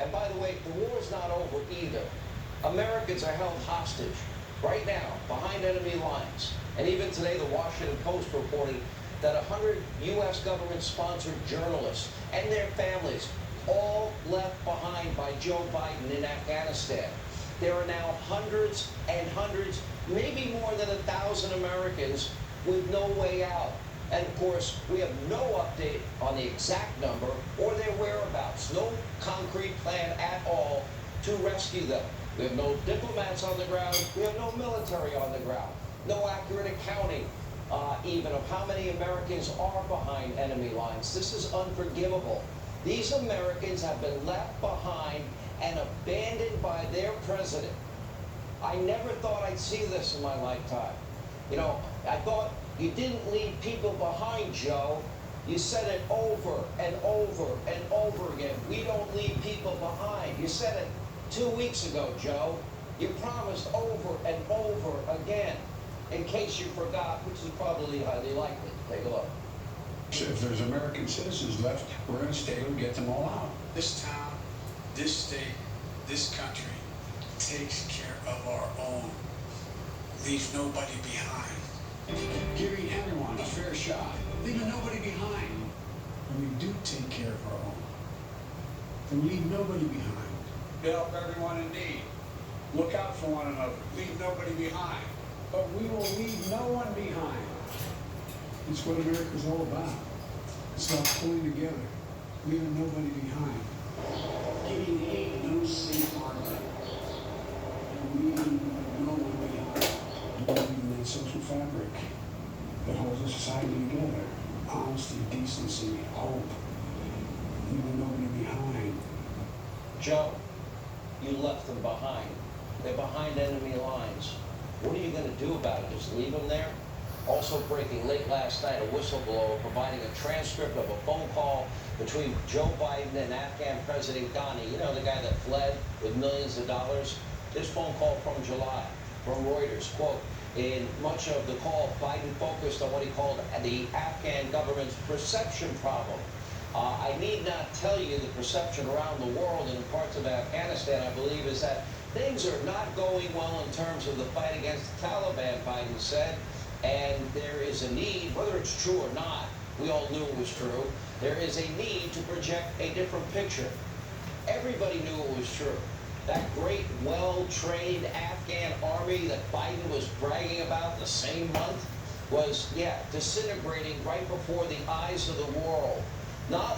And by the way, the war is not over either. Americans are held hostage right now behind enemy lines. And even today, the Washington Post reported that 100 U.S. government-sponsored journalists and their families all left behind by Joe Biden in Afghanistan. There are now hundreds and hundreds, maybe more than 1,000 Americans with no way out. And of course, we have no update on the exact number or their whereabouts. No concrete plan at all to rescue them. We have no diplomats on the ground. We have no military on the ground. No accurate accounting even of how many Americans are behind enemy lines. This is unforgivable. These Americans have been left behind and abandoned by their president. I never thought I'd see this in my lifetime. You know, I thought you didn't leave people behind, Joe. You said it over and over and over again. We don't leave people behind. You said it 2 weeks ago, Joe. You promised over and over again. In case you forgot, which is probably highly likely. Take a look. If there's American citizens left, we're going to stay and get them all out. This town, this state, this country takes care of our own. Leaves nobody behind. Giving everyone a fair shot, leaving nobody behind. When we do take care of our own, then we leave nobody behind. Help everyone in need. Look out for one another. Leave nobody behind. But we will leave no one behind. It's what America's all about. It's about pulling together, leaving nobody behind. Giving aid no safe harbor. And leaving no one behind. Building that social fabric that holds a society together. Honesty, decency, hope. Leaving nobody behind. Joe, you left them behind. They're behind enemy lines. What are you going to do about it? Just leave them there? Also breaking late last night, a whistleblower providing a transcript of a phone call between Joe Biden and Afghan President Ghani. You know, the guy that fled with millions of dollars? This phone call from July, from Reuters, quote, in much of the call, Biden focused on what he called the Afghan government's perception problem. I need not tell you the perception around the world and in parts of Afghanistan, I believe, is that things are not going well in terms of the fight against the Taliban, Biden said. And there is a need, whether it's true or not, we all knew it was true, there is a need to project a different picture. Everybody knew it was true. That great, well-trained Afghan army that Biden was bragging about the same month was, disintegrating right before the eyes of the world. Not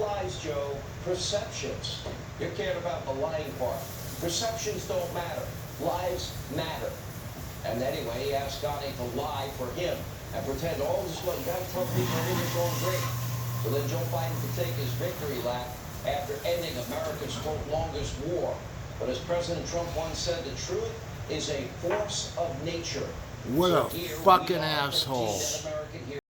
lies, Joe, perceptions. You're caring about the lying part. Perceptions don't matter. Lies matter. And anyway, he asked Ghani to lie for him and pretend all this was, you got to tell people everything's going great. So then Joe Biden could take his victory lap after ending America's, quote, longest war. But as President Trump once said, the truth is a force of nature. What So a here we fucking are, 13 asshole. dead American